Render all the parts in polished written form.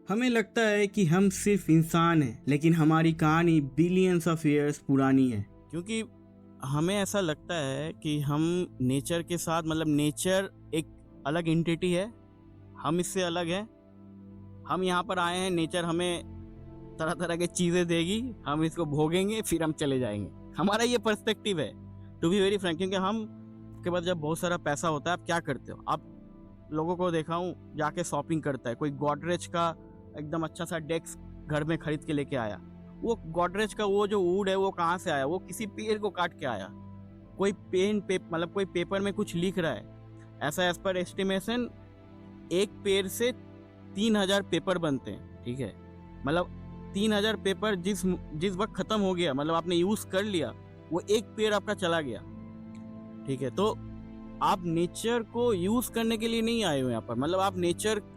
हमें लगता है कि हम सिर्फ इंसान हैं, लेकिन हमारी कहानी बिलियंस ऑफ ईयर्स पुरानी है। क्योंकि हमें ऐसा लगता है कि हम नेचर के साथ नेचर एक अलग एंटिटी है, हम इससे अलग हैं। हम यहाँ पर आए हैं, नेचर हमें तरह तरह की चीज़ें देगी, हम इसको भोगेंगे, फिर हम चले जाएंगे। हमारा ये पर्सपेक्टिव है, टू बी वेरी फ्रैंक। क्योंकि हम के पास जब बहुत सारा पैसा होता है, आप क्या करते हो? आप लोगों को देखा हूँ जाके शॉपिंग करता है। कोई गॉडरेज का एकदम अच्छा सा डेस्क घर में खरीद के लेके आया। वो गॉडरेज का वो जो वुड है वो कहाँ से आया? वो किसी पेड़ को काट के आया। कोई कोई पेपर में कुछ लिख रहा है, ऐसा एज पर एस्टिमेशन एक पेड़ से 3000 पेपर बनते हैं। ठीक है, 3000 पेपर जिस वक्त खत्म हो गया, आपने यूज कर लिया, वो एक पेड़ आपका चला गया। ठीक है, तो आप नेचर को यूज करने के लिए नहीं आए हो यहाँ पर।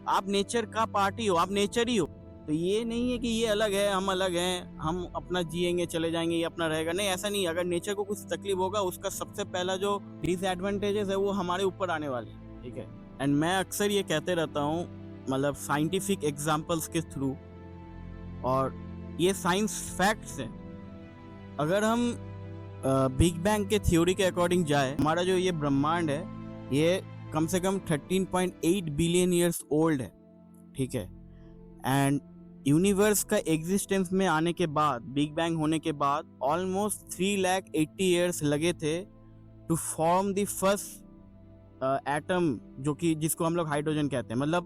आप नेचर का पार्ट ही हो, आप नेचर ही हो। तो ये नहीं है कि ये अलग है, हम अलग हैं, हम अपना जिएंगे चले जाएंगे, ये अपना रहेगा। नहीं, ऐसा नहीं। अगर नेचर को कुछ तकलीफ होगा, उसका सबसे पहला जो डिसएडवांटेजेस है वो हमारे ऊपर आने वाले। ठीक है, एंड मैं अक्सर ये कहते रहता हूँ साइंटिफिक एग्जाम्पल्स के थ्रू, और ये साइंस फैक्ट्स हैं। अगर हम बिग बैंग के थ्योरी के अकॉर्डिंग जाए, हमारा जो ये ब्रह्मांड है ये कम से कम 13.8 बिलियन ईयर्स ओल्ड है। ठीक है, एंड यूनिवर्स का एग्जिस्टेंस में आने के बाद, बिग बैंग होने के बाद ऑलमोस्ट 380 ईयर्स लगे थे to form the first atom, जो कि जिसको हम लोग हाइड्रोजन कहते हैं।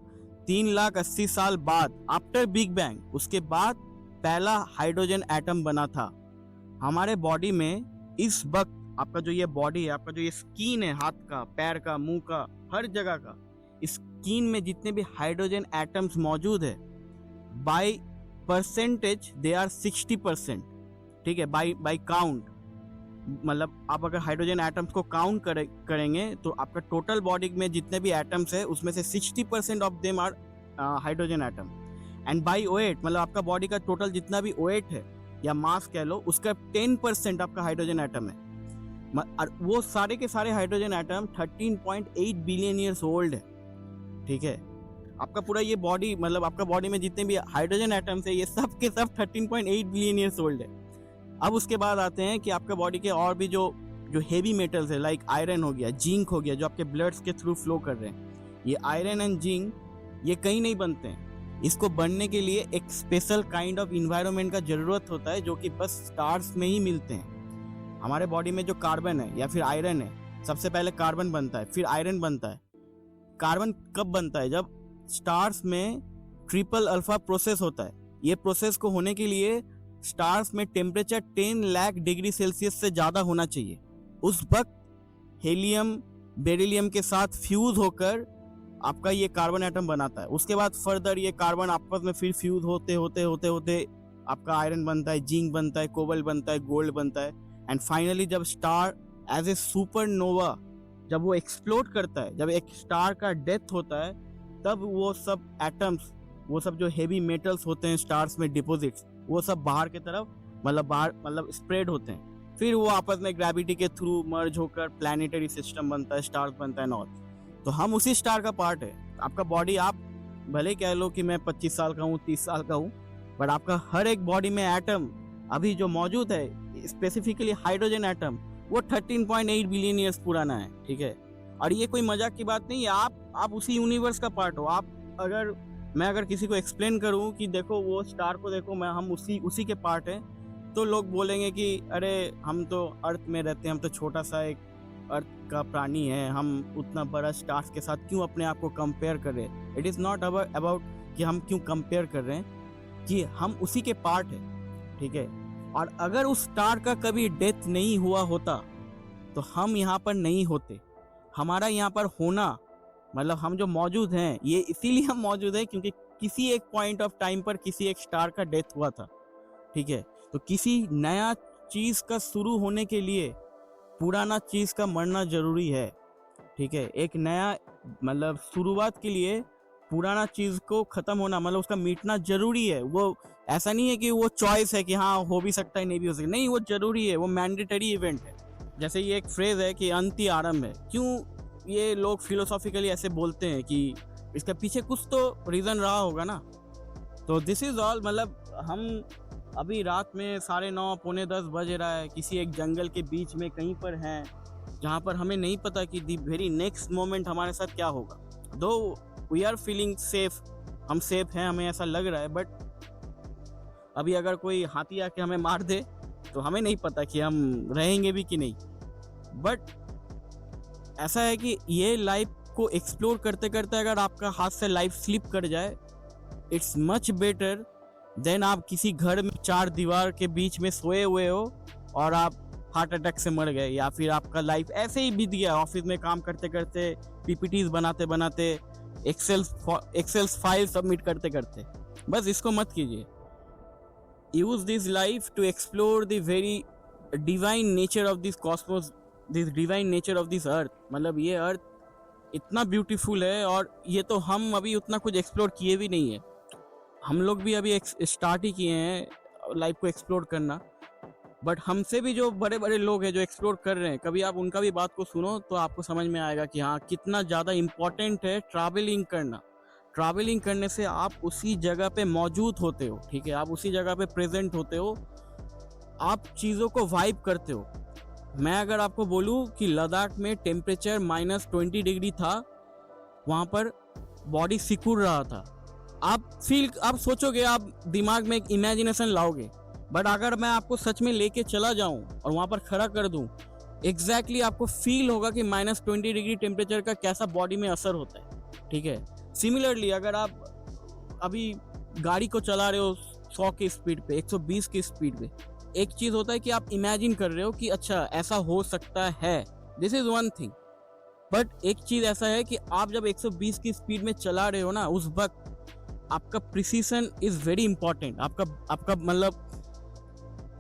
380 साल बाद, आफ्टर बिग बैंग, उसके बाद पहला हाइड्रोजन एटम बना था। हमारे बॉडी में इस वक्त आपका जो ये बॉडी है, आपका जो ये स्किन है, हाथ का, पैर का, मुंह का, हर जगह का, स्किन में जितने भी हाइड्रोजन एटम्स मौजूद है, बाय परसेंटेज दे आर 60%। ठीक है, बाय काउंट, आप अगर हाइड्रोजन एटम्स को काउंट करेंगे तो आपका टोटल बॉडी में जितने भी एटम्स है उसमें से 60% of them are hydrogen atom. And by weight, आपका बॉडी का टोटल जितना भी वेट है या मास कह लो, उसका 10% आपका हाइड्रोजन एटम है। और वो सारे के सारे hydrogen atom 13.8 billion years old है। ठीक है, आपका पूरा ये बॉडी, आपका बॉडी में जितने भी हाइड्रोजन एटम्स है, ये सब के सब 13.8 बिलियन ईयर्स ओल्ड है। अब उसके बाद आते हैं कि आपका बॉडी के और भी जो हेवी मेटल्स है, लाइक आयरन हो गया, जिंक हो गया, जो आपके ब्लड्स के थ्रू फ्लो कर रहे हैं। ये आयरन एंड जिंक ये कहीं नहीं बनते हैं। इसको बनने के लिए एक स्पेशल काइंड ऑफ इन्वायरमेंट का जरूरत होता है, जो कि बस स्टार्स में ही मिलते हैं। हमारे बॉडी में जो कार्बन है या फिर आयरन है, सबसे पहले कार्बन बनता है, फिर आयरन बनता है। कार्बन कब बनता है? जब स्टार्स में ट्रिपल अल्फा प्रोसेस होता है। ये प्रोसेस को होने के लिए स्टार्स में टेम्परेचर 10 लाख डिग्री सेल्सियस से ज्यादा होना चाहिए। उस वक्त हेलियम बेरिलियम के साथ फ्यूज होकर आपका ये कार्बन एटम बनाता है। उसके बाद फर्दर ये कार्बन आपस में फिर फ्यूज होते होते होते होते आपका आयरन बनता है, जिंक बनता है, कोबाल्ट बनता है, गोल्ड बनता है। एंड फाइनली जब स्टार एज ए सुपरनोवा जब वो एक्सप्लोड करता है, जब एक स्टार का डेथ होता है, तब वो सब एटम्स, वो सब जो हेवी मेटल्स होते हैं स्टार्स में डिपॉजिट्स, वो सब बाहर की तरफ स्प्रेड होते हैं। फिर वो आपस में ग्रेविटी के थ्रू मर्ज होकर प्लैनेटरी सिस्टम बनता है, स्टार्स बनता है नॉर्थ। तो हम उसी स्टार का पार्ट है। आपका बॉडी, आप भले कह लो कि मैं 25 साल का हूँ, 30 साल का हूँ, बट आपका हर एक बॉडी में एटम अभी जो मौजूद है, स्पेसिफिकली हाइड्रोजन एटम, वो 13.8 बिलियन ईयर्स पुराना है। ठीक है, और ये कोई मजाक की बात नहीं है। आप उसी यूनिवर्स का पार्ट हो। मैं अगर किसी को एक्सप्लेन करूँ कि देखो वो स्टार को देखो, हम उसी के पार्ट हैं, तो लोग बोलेंगे कि अरे हम तो अर्थ में रहते हैं, हम तो छोटा सा एक अर्थ का प्राणी है, हम उतना बड़ा स्टार्स के साथ क्यों अपने आप को कंपेयर कर रहे हैं? इट इज़ नॉट अबाउट कि हम क्यों कंपेयर कर रहे हैं, कि हम उसी के पार्ट हैं। ठीक है, और अगर उस स्टार का कभी डेथ नहीं हुआ होता तो हम यहाँ पर नहीं होते। हमारा यहाँ पर होना, हम जो मौजूद हैं, ये इसीलिए हम मौजूद हैं क्योंकि किसी एक पॉइंट ऑफ टाइम पर किसी एक स्टार का डेथ हुआ था। ठीक है, तो किसी नया चीज़ का शुरू होने के लिए पुराना चीज का मरना जरूरी है। ठीक है, एक नया शुरुआत के लिए पुराना चीज को खत्म होना, उसका मिटना जरूरी है। वो ऐसा नहीं है कि वो चॉइस है कि हाँ हो भी सकता है, नहीं भी हो सकता, नहीं, वो जरूरी है, वो मैंडेटरी इवेंट है। जैसे ये एक फ्रेज है कि अंत ही आरंभ है। क्यों ये लोग फिलोसॉफिकली ऐसे बोलते हैं कि इसके पीछे कुछ तो रीजन रहा होगा ना। तो दिस इज़ ऑल। मतलब हम अभी रात में 9:30 पौने 10 बज रहा है, किसी एक जंगल के बीच में कहीं पर हैं, जहाँ पर हमें नहीं पता कि द वेरी नेक्स्ट मोमेंट हमारे साथ क्या होगा। दो वी आर फीलिंग सेफ, हम सेफ हैं, हमें ऐसा लग रहा है, बट अभी अगर कोई हाथी आके हमें मार दे तो हमें नहीं पता कि हम रहेंगे भी कि नहीं। बट ऐसा है कि ये लाइफ को एक्सप्लोर करते करते अगर आपका हाथ से लाइफ स्लिप कर जाए, इट्स मच बेटर देन आप किसी घर में 4 दीवार के बीच में सोए हुए हो और आप हार्ट अटैक से मर गए, या फिर आपका लाइफ ऐसे ही बीत गया ऑफिस में काम करते करते, पीपीटीज बनाते बनाते, एक्सेल फाइल सबमिट करते करते। बस इसको मत कीजिए। Use this life to explore the very divine nature of this cosmos, this divine nature of this earth. मतलब ये अर्थ इतना ब्यूटीफुल है, और ये तो हम अभी उतना कुछ एक्सप्लोर किए भी नहीं है। हम लोग भी अभी स्टार्ट ही किए हैं लाइफ को एक्सप्लोर करना, बट हमसे भी जो बड़े बड़े लोग हैं जो एक्सप्लोर कर रहे हैं, कभी आप उनका भी बात को सुनो तो आपको समझ में आएगा कि हाँ कितना ज़्यादा इम्पोर्टेंट है ट्रैवलिंग करना। ट्रैवलिंग करने से आप उसी जगह पे मौजूद होते हो, ठीक है, आप उसी जगह पे प्रेजेंट होते हो, आप चीज़ों को वाइब करते हो। मैं अगर आपको बोलूँ कि लद्दाख में टेम्परेचर -20 डिग्री था, वहाँ पर बॉडी सिकुड़ रहा था, आप सोचोगे, आप दिमाग में एक इमेजिनेशन लाओगे, बट अगर मैं आपको सच में लेके चला जाऊं और वहाँ पर खड़ा कर दूं, एग्जैक्टली आपको फील होगा कि -20 डिग्री टेम्परेचर का कैसा बॉडी में असर होता है, ठीक है। सिमिलरली अगर आप अभी गाड़ी को चला रहे हो 100 की स्पीड पे, 120 की स्पीड पे, एक चीज़ होता है कि आप इमेजिन कर रहे हो कि अच्छा ऐसा हो सकता है, this is one thing. But एक चीज़ ऐसा है कि आप जब 120 की स्पीड में चला रहे हो ना, उस वक्त आपका प्रिसीजन इज़ वेरी इंपॉर्टेंट। आपका मतलब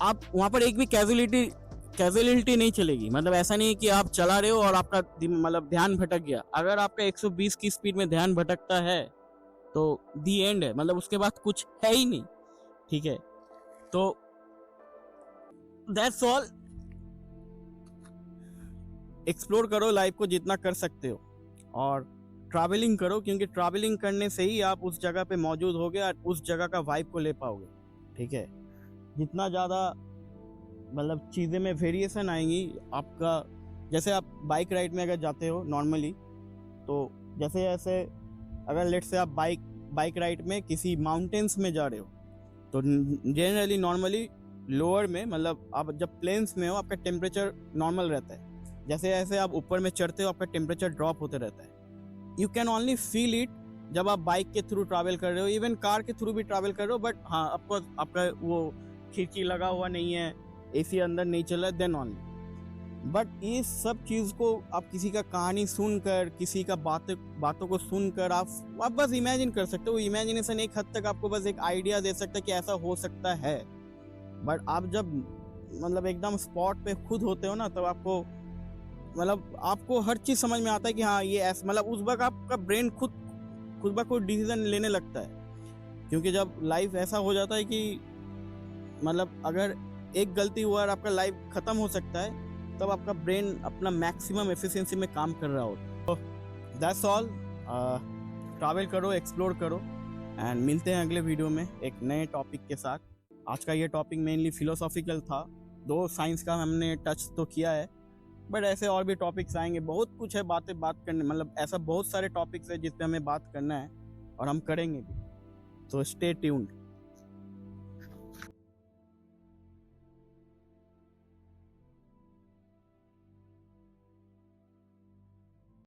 आप वहाँ पर एक भी कैजुअलिटी नहीं चलेगी। मतलब ऐसा नहीं कि आप चला रहे हो और आपका मतलब ध्यान भटक गया। अगर आपका 120 की स्पीड में ध्यान भटकता है तो दी एंड है, मतलब उसके बाद कुछ है ही नहीं, ठीक है। तो दैट्स ऑल। एक्सप्लोर करो लाइफ को जितना कर सकते हो, और ट्रैवलिंग करो, क्योंकि ट्रैवलिंग करने से ही आप उस जगह पे मौजूद होगे और उस जगह का वाइब को ले पाओगे, ठीक है। जितना ज़्यादा मतलब चीज़ें में वेरिएशन आएंगी आपका, जैसे आप बाइक राइड में अगर जाते हो नॉर्मली, तो जैसे जैसे अगर लेट से आप बाइक राइड में किसी माउंटेन्स में जा रहे हो, तो जनरली नॉर्मली लोअर में, मतलब आप जब प्लेन्स में हो आपका टेम्परेचर नॉर्मल रहता है। जैसे जैसे आप ऊपर में चढ़ते हो आपका टेम्परेचर ड्रॉप होते रहता है। You can only feel it जब आप बाइक के थ्रू ट्रैवल कर रहे हो, इवन कार के थ्रू भी ट्रैवल कर रहे हो, बट हाँ आपको आपका वो खिड़की लगा हुआ नहीं है, एसी अंदर नहीं चल रहा है, देन ओनली। बट ये सब चीज़ को आप किसी का कहानी सुनकर, किसी का बातों को सुनकर आप बस इमेजिन कर सकते हो। इमेजिनेशन एक हद तक आपको बस एक आइडिया दे सकता है कि ऐसा हो सकता है, बट आप जब मतलब एकदम स्पॉट पे खुद होते हो ना, तब आपको हर चीज़ समझ में आता है कि हाँ ये ऐसा, मतलब उस वक्त आपका ब्रेन खुद ब खुद डिसीजन लेने लगता है। क्योंकि जब लाइफ ऐसा हो जाता है कि मतलब अगर एक गलती हुआ और आपका लाइफ ख़त्म हो सकता है, तब आपका ब्रेन अपना मैक्सिमम एफिशिएंसी में काम कर रहा होता है। तो दैट्स ऑल। ट्रैवल करो, एक्सप्लोर करो, एंड मिलते हैं अगले वीडियो में एक नए टॉपिक के साथ। आज का ये टॉपिक मेनली फिलोसॉफिकल था, दो साइंस का हमने टच तो किया है, बट ऐसे और भी टॉपिक्स आएंगे। बहुत कुछ है बात करने, मतलब ऐसा बहुत सारे टॉपिक्स है जिस पे हमें बात करना है और हम करेंगे भी। तो स्टे ट्यून्ड।